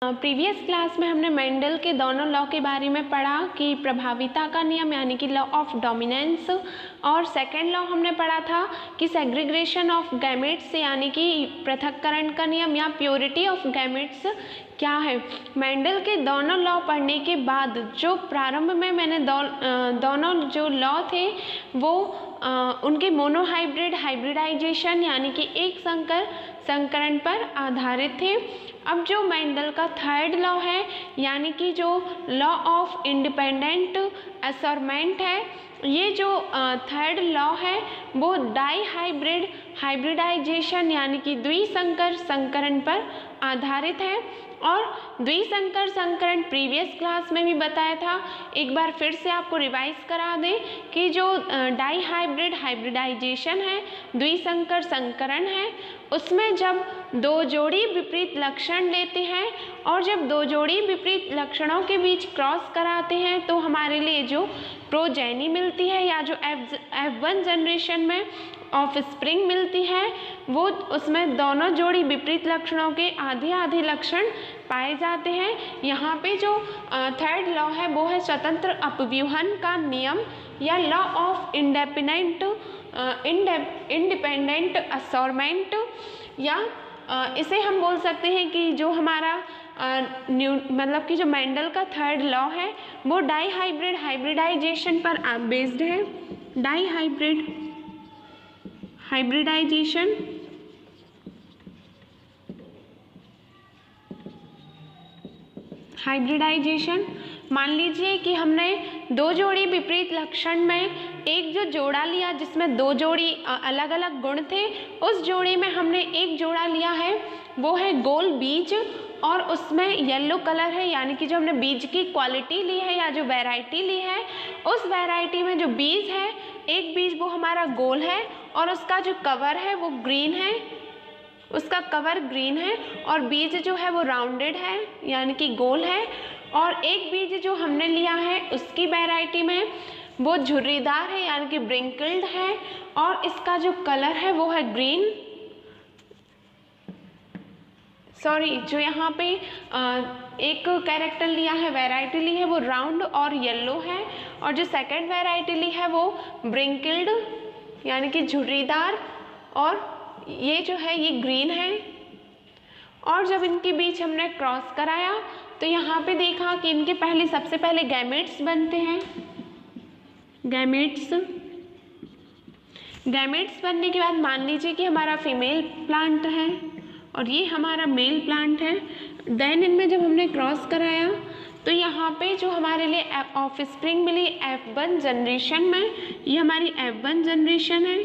Previous class में हमने Mendel के दोनों लॉ के बारे में पढ़ा कि प्रभाविता का नियम यानी कि लॉ ऑफ डोमिनेंस, और सेकंड लॉ हमने पढ़ा था कि सेग्रीगेशन ऑफ गैमेट्स यानी कि पृथक्करण का नियम या प्योरिटी ऑफ गैमेट्स क्या है। मेंडल के दोनों लॉ पढ़ने के बाद जो प्रारंभ में मैंने दोनों जो लॉ थे वो उनके मोनोहाइब्रिड हाइब्रिडाइजेशन यानी कि एक संकर संकरण पर आधारित थे। अब जो मेंडल का थर्ड लॉ है यानी कि जो लॉ ऑफ इंडिपेंडेंट असॉर्टमेंट है, ये जो थर्ड लॉ है वो डाई हाइब्रिड हाइब्रिडाइजेशन यानी कि द्विसंकर संकरण पर आधारित है। और द्विसंकर संकरण प्रीवियस क्लास में भी बताया था, एक बार फिर से आपको रिवाइज करा दें कि जो डाई हाइब्रिड हाइब्रिडाइजेशन है, द्विसंकर संकरण है, उसमें जब दो जोड़ी विपरीत लक्षण लेते हैं और जब दो जोड़ी विपरीत लक्षणों के बीच क्रॉस कराते हैं तो हमारे लिए जो प्रोजेनी मिलती है या जो F1 जनरेशन में ऑफ स्प्रिंग मिलती है वो उसमें दोनों जोड़ी विपरीत लक्षणों के आधे आधे लक्षण पाए जाते हैं। यहाँ पे जो थर्ड लॉ है वो है स्वतंत्र अपव्यूहन का नियम या लॉ ऑफ इंडिपेंडेंट असॉर्टमेंट, या इसे हम बोल सकते हैं कि जो हमारा मतलब कि जो मेंडल का थर्ड लॉ है वो डाई हाइब्रिड हाइब्रिडाइजेशन पर बेस्ड है। डाई हाइब्रिड हाइब्रिडाइजेशन मान लीजिए कि हमने दो जोड़ी विपरीत लक्षण में एक जो जोड़ा लिया जिसमें दो जोड़ी अलग अलग गुण थे, उस जोड़ी में हमने एक जोड़ा लिया है वो है गोल बीज और उसमें येलो कलर है, यानी कि जो हमने बीज की क्वालिटी ली है या जो वैरायटी ली है उस वैरायटी में जो बीज है, एक बीज वो हमारा गोल है और उसका जो कवर है वो ग्रीन है, उसका कवर ग्रीन है, और बीज जो है वो राउंडेड है यानी कि गोल है, और एक बीज जो हमने लिया है उसकी वैरायटी में वो झुर्रीदार है यानी कि ब्रिंकल्ड है और इसका जो कलर है वो है ग्रीन। जो यहाँ पे एक कैरेक्टर लिया है, वैरायटी ली है वो राउंड और येलो है, और जो सेकंड वैरायटी ली है वो ब्रिंकल्ड यानी कि झुर्रीदार और ये जो है ये ग्रीन है। और जब इनके बीच हमने क्रॉस कराया तो यहाँ पे देखा कि इनके सबसे पहले गैमेट्स बनते हैं। गैमेट्स बनने के बाद मान लीजिए कि हमारा फीमेल प्लांट है और ये हमारा मेल प्लांट है। देन इनमें जब हमने क्रॉस कराया तो यहाँ पे जो हमारे लिए of spring milli F1 generation में, ये हमारी F1 जनरेशन है।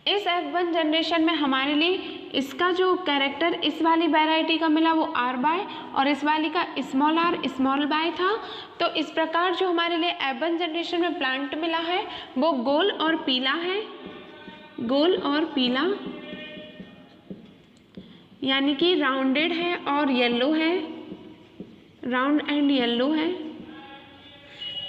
इस F1 जनरेशन में हमारे लिए इसका जो कैरेक्टर इस वाली वैरायटी का मिला वो R बाय और इस वाली का स्मॉल r स्मॉल बाय था। तो इस प्रकार जो हमारे लिए F1 जनरेशन में प्लांट मिला है वो गोल और पीला है, गोल और पीला यानी कि राउंडेड है और येलो है, राउंड एंड येलो है।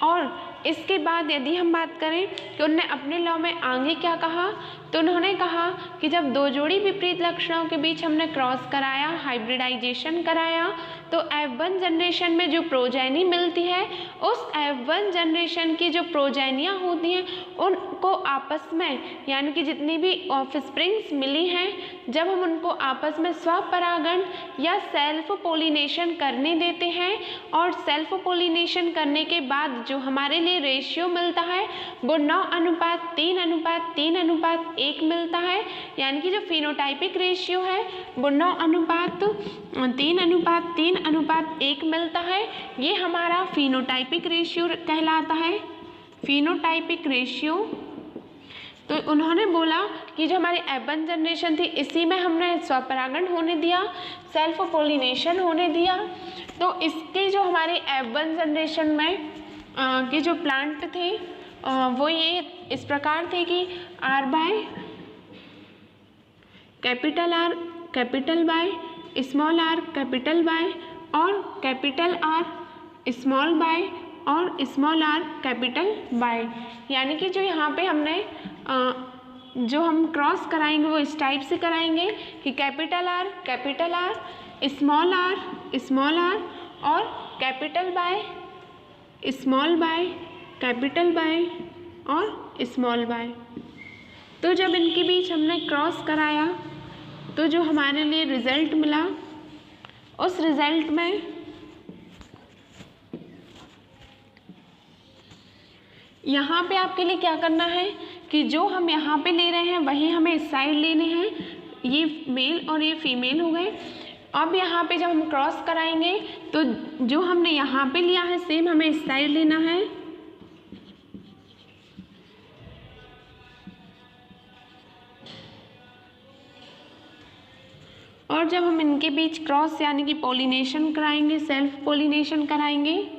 और इसके बाद यदि हम बात करें कि उन्होंने अपने लॉ में आगे क्या कहा, तो उन्होंने कहा कि जब दो जोड़ी विपरीत लक्षणों के बीच हमने क्रॉस कराया, हाइब्रिडाइजेशन कराया, तो F1 जनरेशन में जो प्रोजेनी मिलती है उस F1 जनरेशन की जो प्रोजेनियाँ होती हैं उनको आपस में यानी कि जितनी भी ऑफ स्प्रिंग्स मिली हैं, जब हम उनको आपस में स्वपरागण या सेल्फ पोलिनेशन करने देते हैं और सेल्फ पोलिनेशन करने के बाद जो हमारे लिए रेशियो मिलता है वो 9:3:3:1 मिलता है, यानी कि जो फिनोटाइपिक रेशियो है वो 9:3:3:1 मिलता है। ये हमारा फिनोटाइपिक रेशियो कहलाता है, फिनोटाइपिक रेशियो। तो उन्होंने बोला कि जो हमारी F1 जनरेशन थी इसी में हमने स्वपरागण होने दिया, सेल्फ पोलिनेशन होने दिया। तो इसके जो हमारे F1 जनरेशन में के जो प्लांट थे वो ये इस प्रकार थे कि R Y capital R capital Y small r capital Y और कैपिटल R स्मॉल बाय और स्मॉल r कैपिटल बाय, यानी कि जो यहाँ पे हमने जो हम क्रॉस कराएंगे वो इस टाइप से कराएंगे कि कैपिटल R स्मॉल आर और कैपिटल बाय कैपिटल बाय और स्मॉल बाय। तो जब इनके बीच हमने क्रॉस कराया तो जो हमारे लिए रिज़ल्ट मिला, उस रिज़ल्ट में यहाँ पे आपके लिए क्या करना है कि जो हम यहाँ पे ले रहे हैं वही हमें इस साइड लेने हैं। ये मेल और ये फीमेल हो गए। अब यहाँ पे जब हम क्रॉस कराएंगे तो जो हमने यहाँ पे लिया है सेम हमें इस साइड लेना है। और जब हम इनके बीच क्रॉस यानी कि पॉलिनेशन कराएंगे, सेल्फ पॉलिनेशन कराएंगे,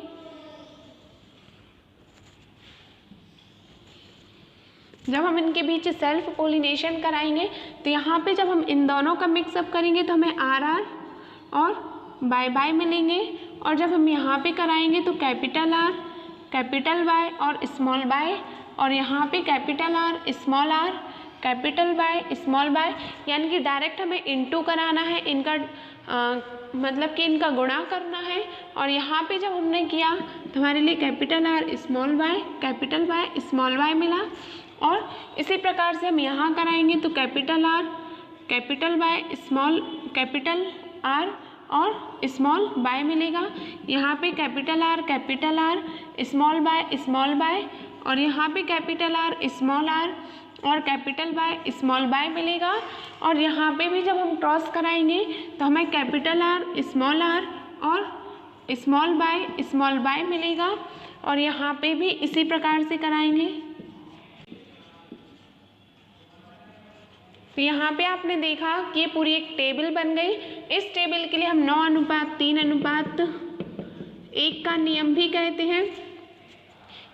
जब हम इनके बीच सेल्फ पॉलिनेशन कराएंगे तो यहाँ पे जब हम इन दोनों का मिक्सअप करेंगे तो हमें आर और बाय मिलेंगे। और जब हम यहाँ पे कराएंगे तो कैपिटल आर, कैपिटल वाई और स्मॉल बाय, और यहाँ पे capital R, capital Y, small Y, यानी कि डायरेक्ट हमें इनटू कराना है, इनका मतलब कि इनका गुणा करना है। और यहाँ पे जब हमने किया तो हमारे लिए capital R small Y, capital Y small Y मिला। और इसी प्रकार से हम यहाँ कराएंगे तो capital R, capital Y small, capital R और स्मॉल बाय मिलेगा। यहाँ पे कैपिटल आर स्मॉल बाय, और यहाँ पे कैपिटल आर स्मॉल आर और कैपिटल बाय स्मॉल बाय मिलेगा। और यहाँ पे भी जब हम क्रॉस कराएंगे तो हमें कैपिटल आर और स्मॉल बाय मिलेगा। और यहाँ पे भी इसी प्रकार से कराएंगे। तो यहाँ पे आपने देखा कि ये पूरी एक टेबल बन गई। इस टेबल के लिए हम 9:3:1 का नियम भी कहते हैं।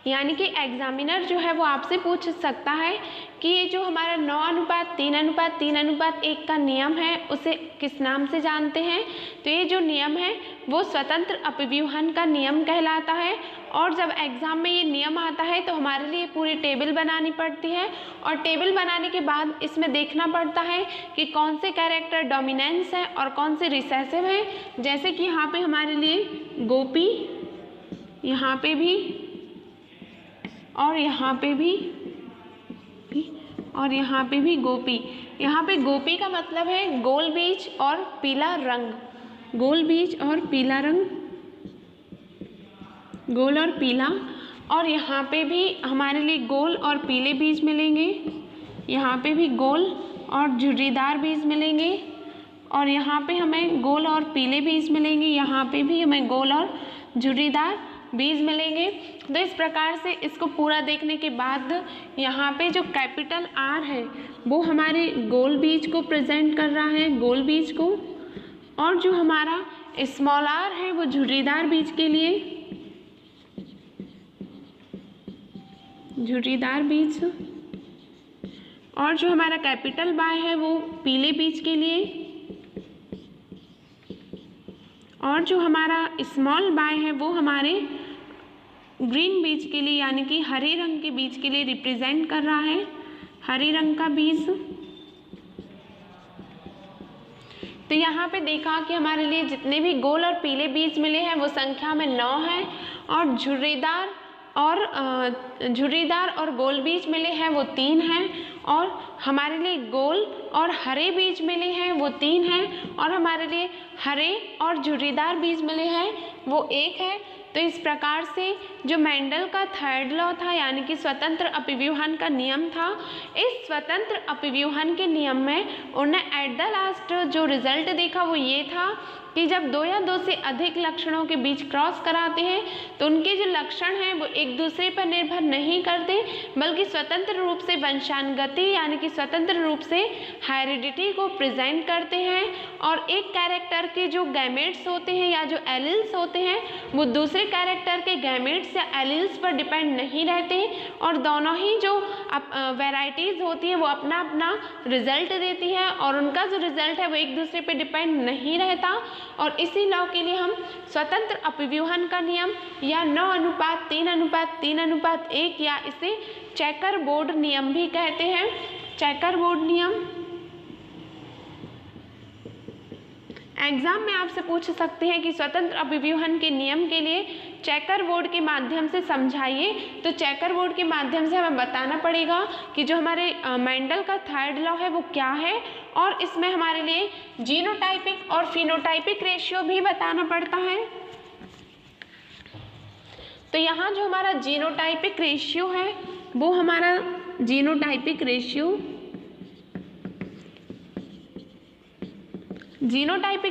यानी कि एग्जामिनर जो है वो आपसे पूछ सकता है कि ये जो हमारा 9:3:3:1 का नियम है उसे किस नाम से जानते हैं। तो ये जो नियम है वो स्वतंत्र अपव्यूहन का नियम कहलाता है। और जब एग्ज़ाम में ये नियम आता है तो हमारे लिए पूरी टेबल बनानी पड़ती है। और टेबल बनाने के बाद इसमें देखना पड़ता है कि कौन से कैरेक्टर डोमिनेंस है और कौन से रिसेसिव है। जैसे कि यहाँ पे हमारे लिए गोपी, यहाँ पे भी और यहाँ पे भी और यहाँ पे भी गोपी। यहाँ पे गोपी का मतलब है गोल बीज और पीला रंग, गोल बीज और पीला रंग, गोल और पीला। और यहाँ पे भी हमारे लिए गोल और पीले बीज मिलेंगे, यहाँ पे भी गोल और झुर्रीदार बीज मिलेंगे। और यहाँ पे हमें गोल और पीले बीज मिलेंगे, यहाँ पे भी हमें गोल और झुर्रीदार बीज मिलेंगे। तो इस प्रकार से इसको पूरा देखने के बाद यहाँ पे जो कैपिटल आर है वो हमारे गोल बीज को प्रेजेंट कर रहा है, गोल बीज को। और जो हमारा स्मॉल आर है वो झुर्रीदार बीज के लिए, झुर्रीदार बीज। और जो हमारा कैपिटल बाय है वो पीले बीज के लिए। और जो हमारा स्मॉल बाय है वो हमारे ग्रीन बीज के लिए यानी कि हरे रंग के बीज के लिए रिप्रेजेंट कर रहा है, हरे रंग का बीज। तो यहाँ पे देखा कि हमारे लिए जितने भी गोल और पीले बीज मिले हैं वो संख्या में 9 है। और झुर्रीदार और गोल बीज मिले हैं वो 3 हैं। और हमारे लिए गोल और हरे बीज मिले हैं वो 3 हैं। और हमारे लिए हरे और झुर्रीदार बीज मिले हैं वो 1 है। तो इस प्रकार से जो मेंडल का थर्ड लॉ था यानी कि स्वतंत्र अपव्यूहन का नियम था, इस स्वतंत्र अपव्यूहन के नियम में उन्हें एट द लास्ट जो रिजल्ट देखा वो ये था कि जब 2 या 2 से अधिक लक्षणों के बीच क्रॉस कराते हैं तो उनके जो लक्षण हैं वो एक दूसरे पर निर्भर नहीं करते बल्कि स्वतंत्र रूप से वंशानुगति यानी कि स्वतंत्र रूप से हेरिडिटी को प्रेजेंट करते हैं। और एक कैरेक्टर के जो गैमेट्स होते हैं या जो एलिल्स होते हैं वो दूसरे कैरेक्टर के गैमेट्स या एलिल्स पर डिपेंड नहीं रहते और दोनों ही जो वैरायटीज़ होती हैं वो अपना अपना रिजल्ट देती है और उनका जो रिजल्ट है वो एक दूसरे पर डिपेंड नहीं रहता। और इसी लॉ के लिए हम स्वतंत्र अपव्यूहन का नियम या 9:3:3:1 या इसे चेकर बोर्ड नियम भी कहते हैं। चेकर बोर्ड नियम एग्जाम में आपसे पूछ सकते हैं कि स्वतंत्र अभिव्यूहन के नियम के लिए चेकर बोर्ड के माध्यम से समझाइए। तो चेकर बोर्ड के माध्यम से हमें बताना पड़ेगा कि जो हमारे मेंडल का थर्ड लॉ है वो क्या है, और इसमें हमारे लिए जीनोटाइपिक और फिनोटाइपिक रेशियो भी बताना पड़ता है। तो यहाँ जो हमारा जीनोटाइपिक रेशियो है वो हमारा जीनोटाइपिक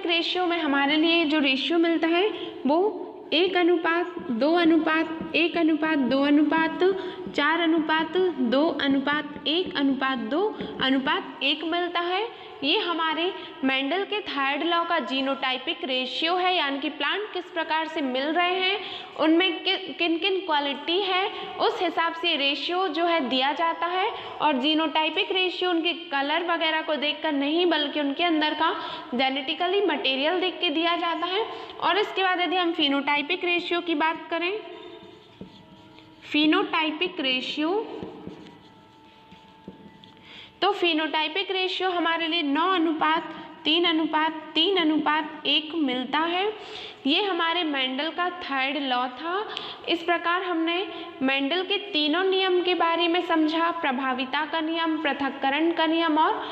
रेशियो में हमारे लिए जो रेशियो मिलता है वो 1:2:1:2:4:2:1:1 मिलता है। ये हमारे मेंडल के थर्ड लॉ का जीनोटाइपिक रेशियो है, यानी कि प्लांट किस प्रकार से मिल रहे हैं, उनमें किन किन क्वालिटी है, उस हिसाब से रेशियो जो है दिया जाता है। और जीनोटाइपिक रेशियो उनके कलर वगैरह को देखकर नहीं, बल्कि उनके अंदर का जेनेटिकली मटेरियल देख के दिया जाता है। और इसके बाद यदि हम फिनोटाइपिक रेशियो की बात करें, फिनोटाइपिक रेशियो हमारे लिए 9:3:3:1 मिलता है। ये हमारे मेंडल का थर्ड लॉ था। इस प्रकार हमने मेंडल के तीनों नियम के बारे में समझा, प्रभाविता का नियम, पृथक्करण का नियम और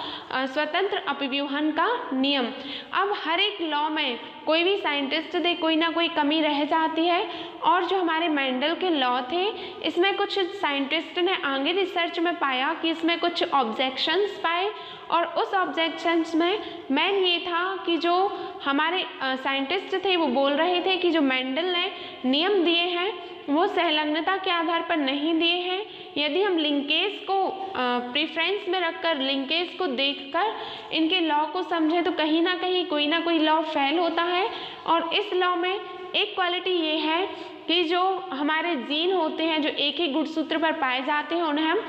स्वतंत्र अभिव्यूहन का नियम। अब हर एक लॉ में कोई भी साइंटिस्ट दे कोई ना कोई कमी रह जाती है, और जो हमारे मेंडल के लॉ थे इसमें कुछ साइंटिस्ट ने आगे रिसर्च में पाया कि इसमें कुछ ऑब्जेक्शंस पाए, और उस ऑब्जेक्शंस में मेन ये था कि जो हमारे साइंटिस्ट थे वो बोल रहे थे कि जो मेंडल ने नियम दिए हैं वो सहलग्नता के आधार पर नहीं दिए हैं। यदि हम लिंकेज को प्रेफरेंस में रखकर, लिंकेज को देखकर इनके लॉ को समझें तो कहीं ना कहीं कोई ना कोई लॉ फेल होता है। और इस लॉ में एक क्वालिटी ये है कि जो हमारे जीन होते हैं जो एक ही गुणसूत्र पर पाए जाते हैं उन्हें हम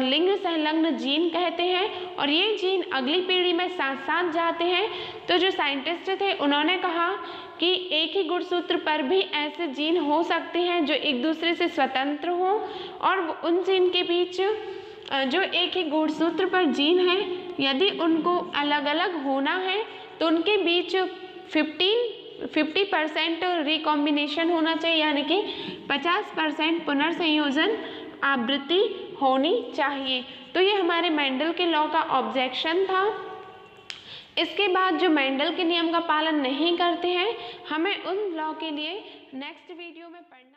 लिंग संलग्न जीन कहते हैं, और ये जीन अगली पीढ़ी में साथ साथ जाते हैं। तो जो साइंटिस्ट थे उन्होंने कहा कि एक ही गुणसूत्र पर भी ऐसे जीन हो सकते हैं जो एक दूसरे से स्वतंत्र हों, और उन जीन के बीच जो एक ही गुणसूत्र पर जीन है यदि उनको अलग अलग होना है तो उनके बीच 50% रिकॉम्बिनेशन होना चाहिए, यानी कि 50% पुनर्संयोजन आवृत्ति होनी चाहिए। तो ये हमारे मेंडल के लॉ का ऑब्जेक्शन था। इसके बाद जो मेंडल के नियम का पालन नहीं करते हैं, हमें उन लॉ के लिए नेक्स्ट वीडियो में पढ़ना